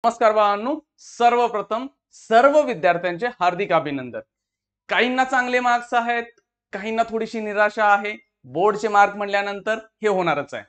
नमस्कार बाळांनो, सर्वप्रथम सर्व विद्यार्थ्यांचे हार्दिक अभिनंदन. काहींना चांगले मार्क्स आहेत, काहींना थोडीशी निराशा आहे. बोर्डचे मार्क म्हणल्यानंतर हे होणारच आहे.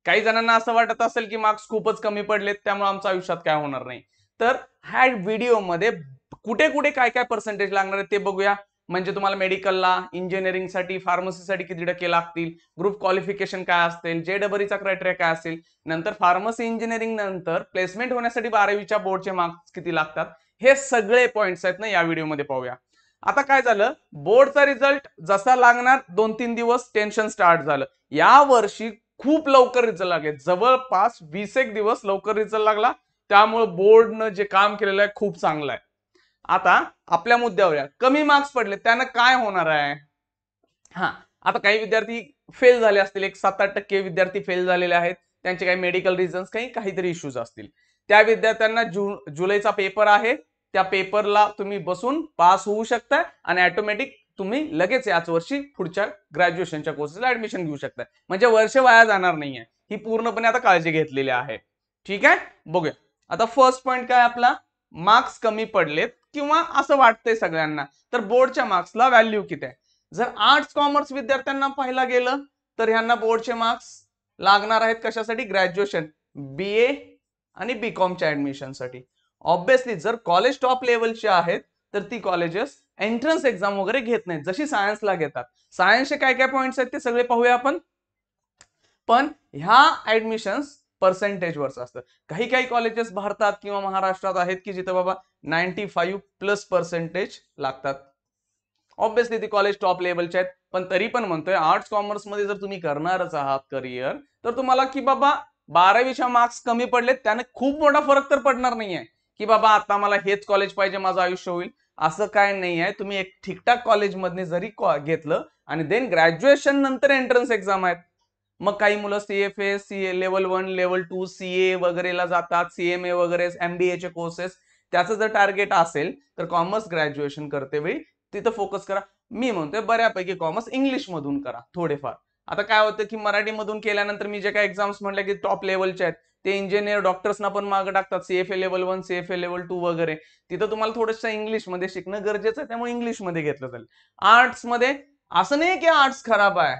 काही जणांना असं वाटत असेल की मार्क्स खूपच कमी पडलेत, त्यामुळे आमच्या आयुष्यात काय होणार नाही. तर ह्या व्हिडिओमध्ये कुठे कुठे काय काय पर्सेंटेज लागणार आहे ते बघूया. म्हणजे तुम्हाला मेडिकलला, इंजिनिअरिंगसाठी, फार्मसीसाठी किती टक्के लागतील, ग्रुप क्वालिफिकेशन काय असतील, जेईईचा क्रायटेरिया काय असेल, नंतर फार्मसी इंजिनिअरिंग नंतर प्लेसमेंट होण्यासाठी 12वीच्या बोर्डचे मार्क्स किती लागतात, हे सगळे पॉइंट्स आहेत ना या व्हिडिओमध्ये पाहूया. आता काय झालं, बोर्डचा रिझल्ट जसा लागणार 2-3 दिवस टेन्शन स्टार्ट झालं. या वर्षी खूप लवकर रिझल्ट लागले, जवळपास 20 दिवस लवकर रिझल्ट लागला. त्यामुळे बोर्डनं जे काम केलेलं आहे खूप चांगलं आहे. आता आपल्या मुद्द्यावर या, कमी मार्क्स पडले त्यानं काय होणार आहे. हा, आता काही विद्यार्थी फेल झाले असतील, एक 7-8% विद्यार्थी फेल झालेले आहेत. त्यांचे काही मेडिकल रिझन्स, काहीतरी इश्यूज असतील. त्या विद्यार्थ्यांना जुलैचा पेपर आहे, त्या पेपरला तुम्ही बसून पास होऊ शकता आणि ऑटोमॅटिक तुम्ही लगेच याच वर्षी पुढच्या ग्रॅज्युएशनच्या कोर्सेसला ऍडमिशन घेऊ शकता. म्हणजे वर्ष वाया जाणार नाहीये, ही पूर्णपणे आता काळजी घेतलेली आहे. ठीक आहे, बघूया. आता फर्स्ट पॉइंट काय आपला, मार्क्स कमी पडलेत किंवा असं वाटतंय सगळ्यांना, तर बोर्डच्या मार्क्सला व्हॅल्यू किती आहे. जर आर्ट्स कॉमर्स विद्यार्थ्यांना पाहायला गेलं तर ह्यांना बोर्डचे मार्क्स लागणार आहेत कशासाठी, ग्रॅज्युएशन, बीए आणि बीकॉमच्या ऍडमिशनसाठी. ऑब्विसली जर कॉलेज टॉप लेवलचे आहेत तर ती कॉलेजेस एंट्रन्स एक्झाम वगैरे घेत नाहीत, जशी सायन्सला घेतात. सायन्सचे काय काय पॉइंट्स आहेत ते सगळे पाहूया आपण. पण ह्या ऍडमिशन्स पर्सेंटेजवरच असतं. काही काही कॉलेजेस भारतात किंवा महाराष्ट्रात आहेत की जिथे बाबा 95+ लागतात. ऑब्विसली ती कॉलेज टॉप लेवलचे आहेत, पण तरी पण म्हणतोय आर्ट्स कॉमर्स मध्ये जर तुम्ही करणारच आहात करिअर, तर तुम्हाला की बाबा 12वीच्या मार्क्स कमी पडलेत त्याने खूप मोठा फरक तर पडणार नाहीये की बाबा आता मला हेच कॉलेज पाहिजे, माझं आयुष्य होईल, असं काय नाही आहे. तुम्ही एक ठीकठाक कॉलेजमधने जरी घेतलं आणि देन ग्रॅज्युएशन नंतर एंट्रन्स एक्झाम आहेत. मग काही मुलं CFA, CA level 1, level 2, CA वगैरेला जातात, सीएमए वगैरे, एमबीएचे कोर्सेस. त्याचं जर टार्गेट असेल तर कॉमर्स ग्रॅज्युएशन करते वेळी तिथं फोकस करा. मी म्हणतोय बऱ्यापैकी कॉमर्स इंग्लिश मधून करा थोडेफार. आता काय होतं की मराठीमधून केल्यानंतर मी जे काही एक्झाम्स म्हटले की टॉप लेवलचे आहेत, ते इंजिनियर डॉक्टर्सना पण मागे टाकतात, सीएफए लेवल 1, सीएफए लेवल 2 वगैरे. तिथं तुम्हाला थोडंसं इंग्लिशमध्ये शिकणं गरजेचं आहे, त्यामुळे इंग्लिशमध्ये घेतलं जाईल. आर्ट्समध्ये असं नाही की आर्ट्स खराब आहे,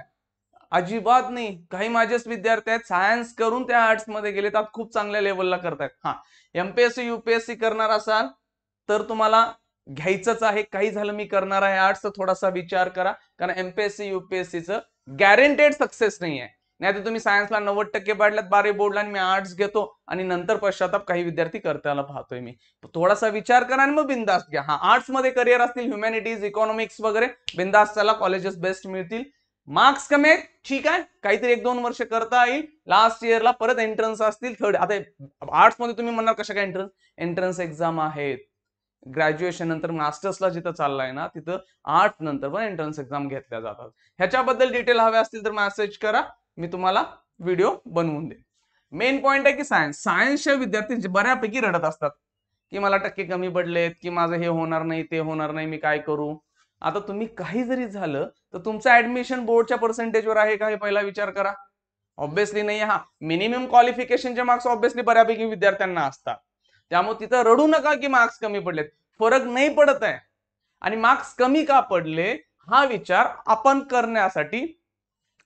अजिबात नाही. काही माझेच विद्यार्थी आहेत सायन्स करून त्या आर्ट्स मध्ये गेले, तर खूप चांगल्या लेवलला करतायत. हा, एमपीएससी युपीएससी करणार असाल तर तुम्हाला घ्यायचंच आहे. काही झालं मी करणार आहे आर्ट्स तर थोडासा विचार करा, कारण एमपीएससी युपीएससीचं गॅरंटेड सक्सेस नाही आहे. नाही तर तुम्ही सायन्सला 90% पाडल्यात 12वी बोर्डला आणि मी आर्ट्स घेतो आणि नंतर पश्चाताप काही विद्यार्थी करताना पाहतोय मी. थोडासा विचार करा आणि मग बिंदास घ्या. हा, आर्ट्स मध्ये करिअर असतील, ह्युमॅनिटीज, इकॉनॉमिक्स वगैरे, बिंदास चला, कॉलेजेस बेस्ट मिळतील. मार्क्स कमी आहेत ठीक आहे, काहीतरी 1-2 वर्ष करता येईल. लास्ट इयरला परत एंट्रन्स असतील, थर्ड. आता आर्ट्स मध्ये तुम्ही म्हणणार कशा काय एंट्रन्स, एंट्रन्स एक्झाम आहेत. ग्रॅज्युएशन नंतर मास्टर्सला जिथं चाललाय ना तिथं आर्ट्स नंतर पण एंट्रन्स एक्झाम घेतल्या जातात. ह्याच्याबद्दल डिटेल हवे असतील तर मेसेज करा, मी तुम्हाला व्हिडिओ बनवून दे. मेन पॉइंट आहे की सायन्सच्या विद्यार्थी बऱ्यापैकी रडत असतात की मला टक्के कमी पडलेत, की माझं हे होणार नाही, ते होणार नाही, मी काय करू. आता तुम्ही काही जरी झालं तर तुमचं ऍडमिशन बोर्डच्या पर्सेंटेजवर आहे का हे पहिला विचार करा. ऑब्विसली नाही. हा, मिनिमम क्वालिफिकेशनचे मार्क्स ऑब्विसली बऱ्यापैकी विद्यार्थ्यांना असतात, त्यामुळे तिथं रडू नका की मार्क्स कमी पडलेत. फरक नाही पडत आहे. आणि मार्क्स कमी का पडले हा विचार आपण करण्यासाठी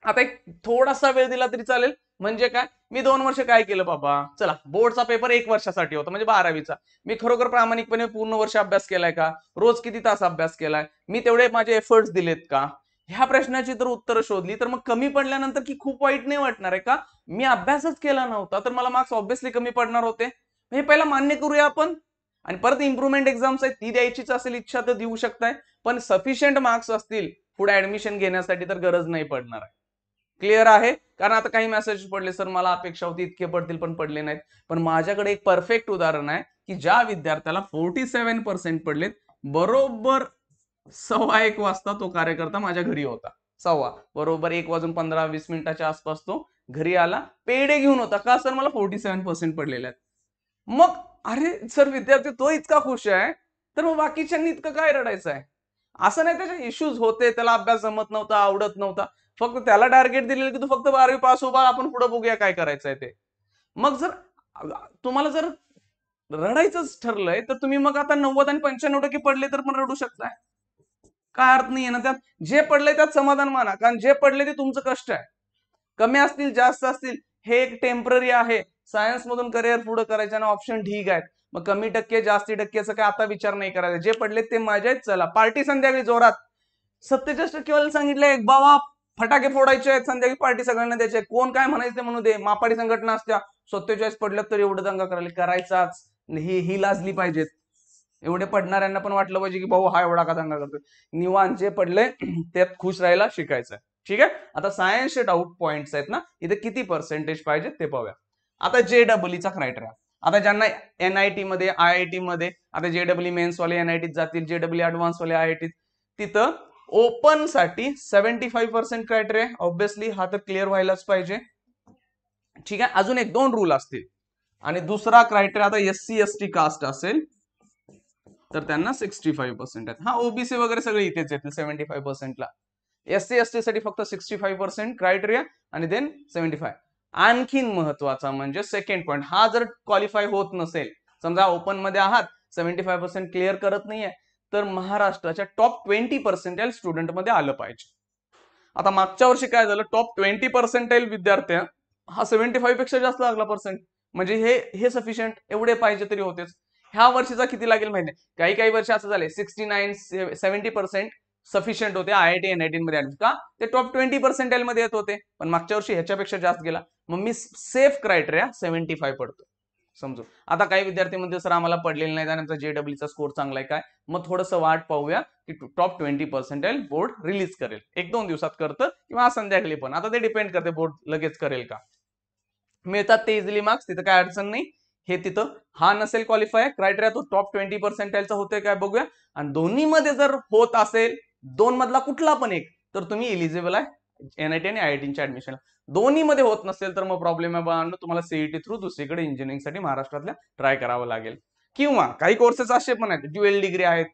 आता एक थोडासा वेळ दिला तरी चालेल. म्हणजे काय, मी 2 वर्ष काय केलं बाबा, चला बोर्डचा पेपर 1 वर्षासाठी होता म्हणजे 12वीचा. मी खरोखर प्रामाणिकपणे पूर्ण वर्ष अभ्यास केलाय का, रोज किती तास अभ्यास केलाय, मी तेवढे माझे एफर्ट्स दिलेत का, ह्या प्रश्नाची जर उत्तरं शोधली तर मग कमी पडल्यानंतर की खूप वाईट नाही वाटणार आहे का. मी अभ्यासच केला नव्हता तर मला मार्क्स ऑब्विसली कमी पडणार होते, हे पहिला मान्य करूया आपण. आणि परत इम्प्रुव्हमेंट एक्झाम्स आहेत, ती द्यायचीच असेल इच्छा तर देऊ शकताय, पण सफिशियंट मार्क्स असतील पुढे ऍडमिशन घेण्यासाठी तर गरज नाही पडणार आहे. क्लिअर आहे. कारण आता काही मेसेज पडले, सर मला अपेक्षा होती इतके पडतील पण पडले नाहीत. पण माझ्याकडे एक परफेक्ट उदाहरण आहे की ज्या विद्यार्थ्याला 47% पडलेत, बरोबर 1:15 वाजता तो कार्यकर्ता माझ्या घरी होता. बरोबर 1:15-20 आसपास तो घरी आला, पेढे घेऊन होता. का सर मला 47% पडलेले आहेत. मग अरे सर, विद्यार्थी तो इतका खुश आहे तर मग बाकीच्यांनी इतकं काय रडायचं आहे. असं नाही त्याचे इश्यूज होते, त्याला अभ्यास जमत नव्हता, आवडत नव्हता, फक्त त्याला टार्गेट दिलेलं की तू फक्त 12वी पास हो बा, आपण पुढे बघूया काय करायचंय ते. मग जर तुम्हाला जर रडायचंच ठरलंय तर तुम्ही मग आता 90 आणि 95% पडले तर पण रडू शकताय. काय अर्थ नाहीये ना त्यात. जे पडले त्यात समाधान माना, कारण जे पडले ते तुमचं कष्ट आहे. कमी असतील जास्त असतील हे एक टेम्पररी आहे. सायन्स मधून करिअर पुढे करायचं ना ऑप्शन ठीक आहेत. मग कमी टक्के जास्ती टक्केचा काय आता विचार नाही करायचा. जे पडले ते मजेत चला. पार्टी संध्याकाळी जोरात. 47% सांगितलंय बाबा फटाके फोडायचे आहेत, संध्याकाळी पार्टी सगळ्यांना द्यायचे. कोण काय म्हणायचं म्हणू दे, मापाडी संघटना असत्या 47 पडल्यात तर एवढं दंगा करायचाच. ही लाजली पाहिजेत. एवढे पडणाऱ्यांना पण वाटलं पाहिजे की भाऊ हा एवढा का दंगा करतोय. निवांत जे पडले त्यात खुश राहायला शिकायचं. ठीक आहे. आता सायन्सचे डाऊट पॉइंट्स आहेत ना, इथे किती पर्सेंटेज पाहिजे ते पाहूया. आता JEE चा क्रायटेरिया. आता ज्यांना NIT मध्ये IIT मध्ये, आता JEE मेन्स वाले NIT जातील, JEE ऍडव्हान्स वाले IIT, तिथं ओपन साठी 75% क्रायटेरिया. ऑब्विसली हा तर क्लिअर व्हायलाच पाहिजे. ठीक आहे. अजून एक दोन रूल असतील. आणि दुसरा क्रायटेरिया आता SC ST कास्ट असेल तर त्यांना 65% आहेत. हा ओबीसी वगैरे सगळे इथेच येतील 75%ला. SC ST साठी फक्त 65% क्रायटेरिया आणि देन 75. आणखीन महत्वाचा म्हणजे सेकंड पॉइंट, हा जर क्वालिफाय होत नसेल, समजा ओपन मध्ये आहात 75% क्लिअर करत नाहीये, तर महाराष्ट्राच्या टॉप 20% स्टुडंट मध्ये आलं पाहिजे. आता मागच्या वर्षी काय झालं, टॉप 20% विद्यार्थी हा 75 पेक्षा जास्त लागला पर्सेंट. म्हणजे हे सफिशियंट एवढे पाहिजे तरी होतेच. ह्या वर्षीचा किती लागेल माहिती नाही. काही वर्ष असं झाले 69 70% सफिशियंट होते IIT NIT मध्ये ऍडमिशन. का ते टॉप 20% मध्ये येत होते, पण मागच्या वर्षी ह्याच्यापेक्षा जास्त गेला. मग मी सेफ क्रायटेरिया 75 पडतो समजू. आता काही विद्यार्थी म्हणजे सर आम्हाला पडलेले नाही आणि आमचा JEE स्कोर चांगला आहे काय, मग थोडंसं वाट पाहूया की टॉप 20% बोर्ड रिलीज करेल. 1-2 दिवसात करतं किंवा संध्याकाळी पण, आता ते डिपेंड करते बोर्ड लगेच करेल का. मिळतात ते इझिली मार्क्स, तिथं काय अडचण नाही. हे तिथं हा नसेल क्वालिफाय क्रायटेरिया, तो टॉप 20%चा होतोय काय बघूया. आणि दोन्ही मध्ये जर होत असेल, दोन मधला कुठला पण एक, तर तुम्ही इलिजिबल आहे NIT आणि IIT ऍडमिशन. दोन्ही मध्ये होत नसेल तर मग प्रॉब्लेम आहे बाळांनो, तुम्हाला CET थ्रू दुसरीकडे इंजिनिअरिंग साठी महाराष्ट्रातल्या ट्राय करावं लागेल. किंवा काही कोर्सेस असे पण आहेत, ड्युएल डिग्री आहेत,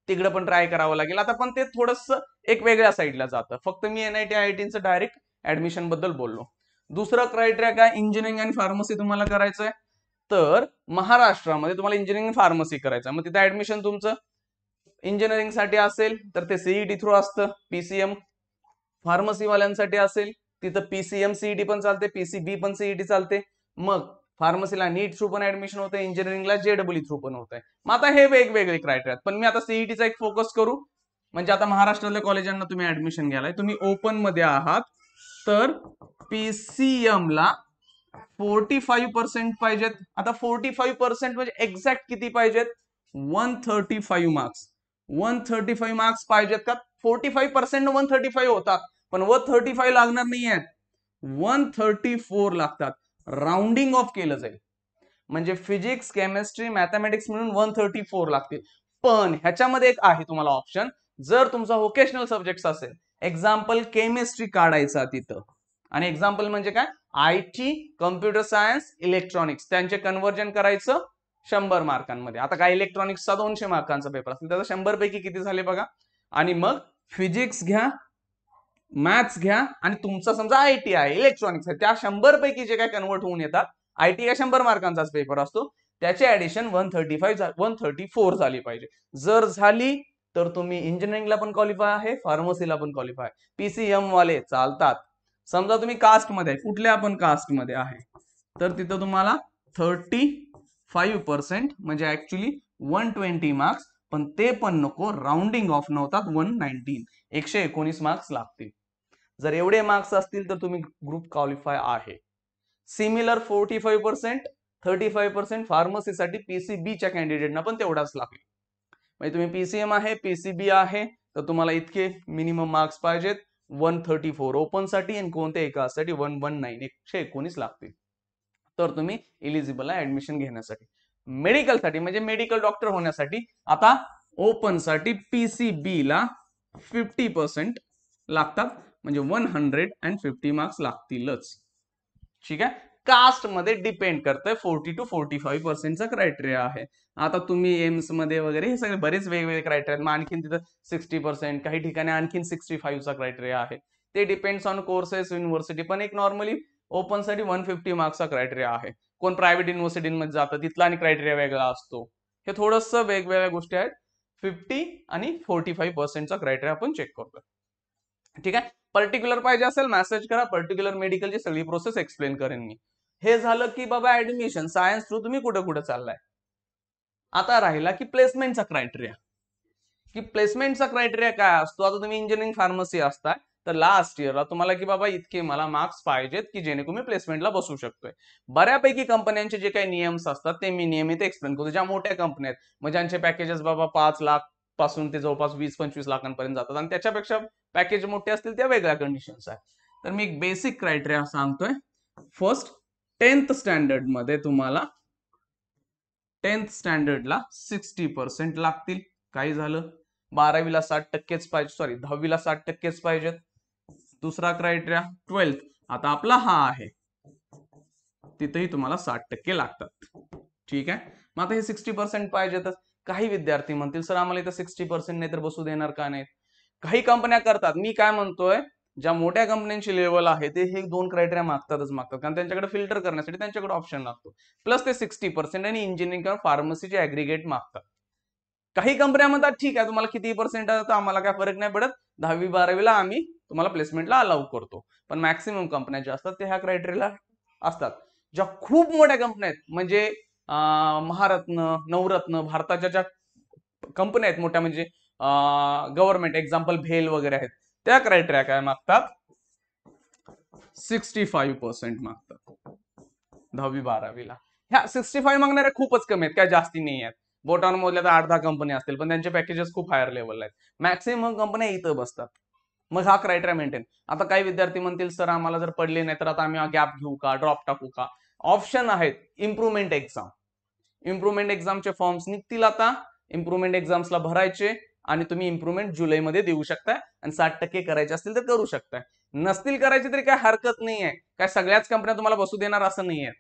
तिकडे पण ट्राय करावं लागेल. आता पण ते थोडंसं एक वेगळ्या साईडला जातं. फक्त मी NIT IITचं डायरेक्ट ऍडमिशन बद्दल बोललो. दुसरं क्रायटेरिया काय, इंजिनिअरिंग आणि फार्मसी तुम्हाला करायचंय तर महाराष्ट्रामध्ये तुम्हाला इंजिनिअरिंग फार्मसी करायचं, मग तिथं ऍडमिशन तुमचं इंजिनिअरिंग साठी असेल तर ते CET थ्रू असतं. PCM फार्मसी वाल्यांसाठी असेल तिथं PCM CET पण चालते, PCB पण CET चालते. मग फार्मसीला नीट थ्रू पण ऍडमिशन होते, इंजिनिअरिंगला JEE थ्रू पण होत आहे. मग आता हे वेगवेगळे क्रायटेरिया, पण मी आता CETचा एक फोकस करू. म्हणजे आता महाराष्ट्रातल्या कॉलेजांना तुम्ही ऍडमिशन घ्यालाय, तुम्ही ओपन मध्ये आहात तर PCM ला 45% पाहिजेत. आता 45% म्हणजे एक्झॅक्ट किती पाहिजेत, 135 मार्क्स. 135 मार्क्स पाहिजेत का. 45% 135 होतात, पण 135 लागणार नाही आहेत, 134 लागतात. राऊंडिंग ऑफ केलं जाईल, म्हणजे फिजिक्स केमिस्ट्री मॅथमॅटिक्स मिळून 134 लागतील. पण ह्याच्यामध्ये एक आहे तुम्हाला ऑप्शन, जर तुमचा व्होकेशनल सब्जेक्ट असेल, एक्झाम्पल केमिस्ट्री काढायचा तिथं, आणि एक्झाम्पल म्हणजे काय IT कम्प्युटर सायन्स इलेक्ट्रॉनिक्स, त्यांचे कन्व्हर्जन करायचं 100 मार्कांमध्ये. आता काय इलेक्ट्रॉनिक्सचा 200 मार्कांचा पेपर असेल, त्याचा 100 पैकी किती झाले बघा. आणि मग फिजिक्स घ्या, मॅथ्स घ्या, आणि तुमचा समजा IT आहे इलेक्ट्रॉनिक्स आहे, त्या 100 पैकी जे काय कन्वर्ट होऊन येतात, IT का 100 मार्कांचाच पेपर असतो, त्याची ऍडिशन 134 झाली पाहिजे. जर झाली तर तुम्ही इंजिनिअरिंगला पण क्वालिफाय आहे, फार्मसीला पण क्वालिफाय आहे. PCM वाले चालतात. समजा तुम्ही कास्ट मध्ये, कुठल्या पण कास्ट मध्ये आहे, तर तिथं तुम्हाला 35% म्हणजे ऍक्च्युली 120 मार्क्स, पण ते पण नको, राऊंडिंग ऑफ नव्हतात 119, 119 मार्क्स लागतील. जर एवढे मार्क्स असतील तर तुम्ही ग्रुप क्वालिफाय आहे. सिमिलर 45% 35% फार्मसीसाठी PCBच्या कॅन्डिडेटना पण तेवढाच लागेल. म्हणजे तुम्ही PCM आहे, PCB आहे, तर तुम्हाला इतके मिनिमम मार्क्स पाहिजेत. 134 ओपन साठी आणि कोणत्या एकासाठी 119, 119 लागतील, तर तुम्ही इलिजिबल आहे ऍडमिशन घेण्यासाठी. मेडिकल साठी म्हणजे मेडिकल डॉक्टर होण्यासाठी आता ओपन साठी PCB ला 50% लागतात, म्हणजे 150 मार्क्स लागतीलच. ठीक आहे. कास्ट मध्ये डिपेंड करतंय, 40 to 45% क्रायटेरिया आहे. आता तुम्ही एम्स मध्ये वगैरे हे सगळे बरेच वेगवेगळे क्रायटेरिया, मग आणखीन तिथं 60%, काही ठिकाणी आणखीन 65चा क्रायटेरिया आहे. ते डिपेंड्स ऑन कोर्सेस, युनिव्हर्सिटी. पण एक नॉर्मली ओपन साठी 150 मार्क्सचा क्रायटेरिया आहे. कोण प्रायव्हेट युनिव्हर्सिटीमध्ये जातं तिथला आणि क्रायटेरिया वेगळा असतो. हे थोडंसं वेगवेगळ्या गोष्टी आहेत. 50 आणि 45% क्रायटेरिया आपण चेक करतो. ठीक आहे. पर्टिक्युलर पाहिजे असेल मेसेज करा. पर्टिक्युलर मेडिकलची सगळी प्रोसेस एक्सप्लेन करेन मी. हे झालं की बाबा ऍडमिशन सायन्स थ्रू तुम्ही कुठं कुठं चाललाय. आता राहिला की प्लेसमेंटचा क्रायटेरिया. की प्लेसमेंटचा क्रायटेरिया काय असतो. आता तुम्ही इंजिनिअरिंग फार्मसी असता तर लास्ट इयरला तुम्हाला की बाबा इतके मला मार्क्स पाहिजेत की जेणेकरून मी प्लेसमेंटला बसू शकतोय. बऱ्यापैकी कंपन्यांचे जे काही नियम्स असतात ते मी नियमित एक्सप्लेन करतो. ज्या मोठ्या कंपन्या आहेत मग ज्यांचे पॅकेजेस बाबा 5 लाख पासून ते जवळपास 20-25 लाखांपर्यंत जातात आणि त्याच्यापेक्षा पॅकेज मोठे असतील त्या वेगळ्या कंडिशन्स आहेत. तर मी एक बेसिक क्रायटेरिया सांगतोय. फर्स्ट 10th स्टँडर्ड मध्ये तुम्हाला 10th स्टँडर्डला 60% लागतील. काही झालं 12वीला 60%च पाहिजे. सॉरी 10वीला 60%च पाहिजेत. दुसरा क्रायटेरिया 12th. आता आपला हा आहे तिथेही तुम्हाला 60% लागतात. ठीक आहे. मग आता हे 60% पाहिजेतच. काही विद्यार्थी म्हणतील सर आम्हाला इथं 60% नाही तर बसू देणार का नाहीत. काही कंपन्या करतात. मी काय म्हणतोय ज्या मोठ्या कंपन्यांची लेवल आहे ते हे 2 क्रायटेरिया मागतातच मागतात कारण त्यांच्याकडे फिल्टर करण्यासाठी त्यांच्याकडे ऑप्शन लागतो. प्लस ते 60% आणि इंजिनिअरिंग किंवा फार्मसीचे ऍग्रिगेट मागतात. काही कंपन्या म्हणतात ठीक आहे तुम्हाला किती पर्सेंट तर आम्हाला काय फरक नाही पडत 10वी 12वीला आम्ही तुम्हाला प्लेसमेंटला अलाउ करतो. पण मॅक्सिमम कंपन्या ज्या असतात ते ह्या क्रायटेरियाला असतात. ज्या खूप मोठ्या कंपन्या आहेत म्हणजे महारत्न नवरत्न भारताच्या ज्या कंपन्या आहेत मोठ्या म्हणजे गव्हर्नमेंट एक्झाम्पल भेल वगैरे आहेत त्या क्रायटेरिया काय मागतात 65% मागतात 10वी 12वीला. ह्या 65 मागणाऱ्या खूपच कमी आहेत काय जास्ती नाही आहेत. बोटावर मोजल्या तर 8-10 कंपन्या असतील पण त्यांचे पॅकेजेस खूप हायर लेवलला आहेत. मॅक्सिमम कंपन्या इथं बसतात. मग हा क्रायटेरिया मेंटेन. आता काही विद्यार्थी म्हणतील सर आम्हाला जर पडले नाही तर आता आम्ही गॅप घेऊ का ड्रॉप टाकू का. ऑप्शन आहेत. Improvement exam. इम्प्रुव्हमेंट एक्झामचे फॉर्म्स निघतील आता. इम्प्रुव्हमेंट एक्झाम्सला भरायचे आणि तुम्ही इम्प्रुव्हमेंट जुलैमध्ये देऊ शकताय आणि 60% करायचे असतील तर करू शकताय. नसतील करायचे तरी काय हरकत नाहीये. काय सगळ्याच कंपन्या तुम्हाला बसू देणार असं नाहीये.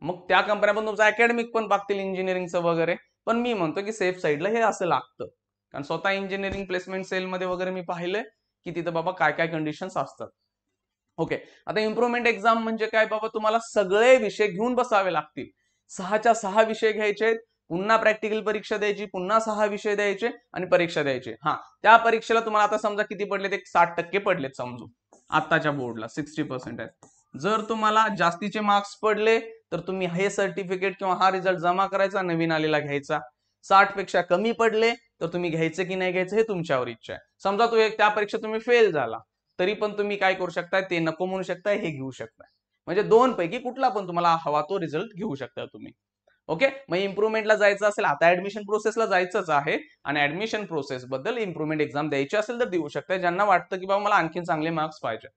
मग त्या कंपन्या पण तुमचं अकॅडमिक पण बघतील इंजिनिअरिंगचं वगैरे. पण मी म्हणतो की सेफ साईडला हे असं लागतं. कारण स्वतः इंजिनिअरिंग प्लेसमेंट सेलमध्ये वगैरे मी पाहिलंय की तिथं बाबा काय काय कंडिशन्स असतात. ओके. आता इम्प्रुव्हमेंट एक्झाम म्हणजे काय बाबा तुम्हाला सगळे विषय घेऊन बसावे लागतील. 6च्या 6 विषय घ्यायचे पुन्हा प्रॅक्टिकल परीक्षा द्यायची पुन्हा 6 विषय द्यायचे आणि परीक्षा द्यायची. हा त्या परीक्षेला तुम्हाला आता समजा किती पडलेत एक 60% पडलेत समजू आताच्या बोर्डला 60% आहेत. जर तुम्हाला जास्तीचे मार्क्स पडले तर तुम्ही हे सर्टिफिकेट किंवा हा रिझल्ट जमा करायचा नवीन आलेला घ्यायचा. 60 पेक्षा कमी पडले तर तुम्ही घ्यायचं की नाही घ्यायचं हे तुमच्यावर इच्छा आहे. समजा तो एक त्या परीक्षेत तुम्ही फेल झाला तरी पण तुम्ही काय करू शकताय ते नको म्हणू शकताय हे घेऊ शकताय. म्हणजे 2 पैकी कुठला पण तुम्हाला हवा तो रिझल्ट घेऊ शकता तुम्ही. ओके. मग इम्प्रुव्हमेंटला जायचं असेल आता ऍडमिशन प्रोसेसला जायचंच आहे आणि ऍडमिशन प्रोसेस बद्दल इम्प्रुव्हमेंट एक्झाम द्यायची असेल तर देऊ शकताय ज्यांना वाटतं की बाबा मला आणखी चांगले मार्क्स पाहिजे.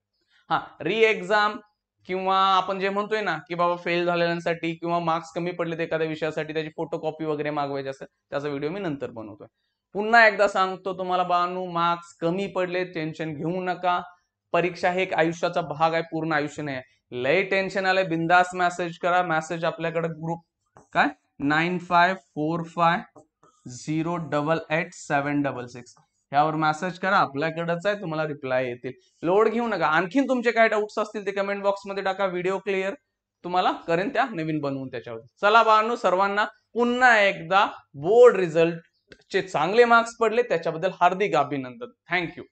हा री एक्झाम किंवा आपण जे म्हणतोय ना की बाबा फेल झालेल्यांसाठी किंवा मार्क्स कमी पडलेत एखाद्या विषयासाठी त्याची फोटोकॉपी वगैरे मागवायची असेल त्याचा व्हिडिओ मी नंतर बनवतोय. पुन्हा एकदा सांगतो तुम्हाला बानू मार्क्स कमी पडले टेन्शन घेऊ नका. परीक्षा हे एक आयुष्याचा भाग आहे पूर्ण आयुष्य नाही. लय टेन्शन आलंय बिंदास मेसेज करा. मेसेज आपल्याकडे ग्रुप काय 9545088766 यावर मेसेज करा. आपल्याकडेच आहे तुम्हाला रिप्लाय येतील. लोड घेऊ नका. आणखीन तुमचे काय डाऊट्स असतील ते कमेंट बॉक्स मध्ये टाका. व्हिडिओ क्लिअर तुम्हाला करेन त्या नवीन बनवून त्याच्यावर. चला बाळांनो सर्वांना पुन्हा एकदा बोर्ड रिझल्ट चे चांगले मार्क्स पडले त्याच्याबद्दल हार्दिक अभिनंदन. थँक्यू.